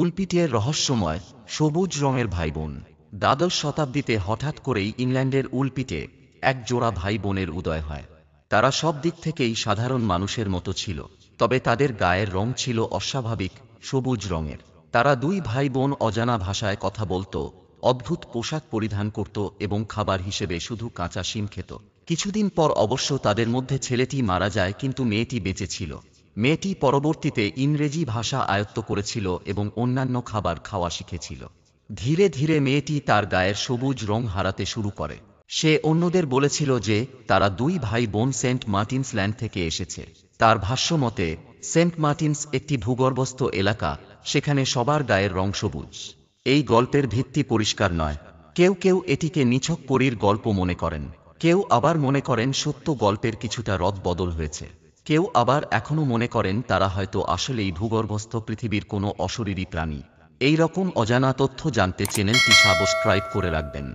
উলপিটের রহস্যময় সবুজ রঙের ভাইবোন। দ্বাদশ শতাব্দীতে হঠাৎ করেই ইংল্যান্ডের উলপিটে এক জোড়া ভাই বোনের উদয় হয়। তারা সব দিক থেকেই সাধারণ মানুষের মতো ছিল, তবে তাদের গায়ের রং ছিল অস্বাভাবিক সবুজ রঙের। তারা দুই ভাই বোন অজানা ভাষায় কথা বলত, অদ্ভুত পোশাক পরিধান করত এবং খাবার হিসেবে শুধু কাঁচা শিম খেত। কিছুদিন পর অবশ্য তাদের মধ্যে ছেলেটি মারা যায়, কিন্তু মেয়েটি বেঁচে ছিল। মেয়েটি পরবর্তীতে ইংরেজি ভাষা আয়ত্ত করেছিল এবং অন্যান্য খাবার খাওয়া শিখেছিল। ধীরে ধীরে মেয়েটি তার গায়ের সবুজ রং হারাতে শুরু করে। সে অন্যদের বলেছিল যে তারা দুই ভাই বোন সেন্ট মার্টিনস ল্যান্ড থেকে এসেছে। তার ভাষ্য মতে সেন্ট মার্টিনস একটি ভূগর্ভস্থ এলাকা, সেখানে সবার গায়ের রং সবুজ। এই গল্পের ভিত্তি পরিষ্কার নয়। কেউ কেউ এটিকে নিছক পরীর গল্প মনে করেন, কেউ আবার মনে করেন সত্য গল্পের কিছুটা রদবদল হয়েছে। কেউ আবার এখনও মনে করেন তারা হয়তো আসলেই ভূগর্ভস্থ পৃথিবীর কোনো অশরীরী প্রাণী। এই রকম অজানা তথ্য জানতে চ্যানেলটি সাবস্ক্রাইব করে রাখবেন।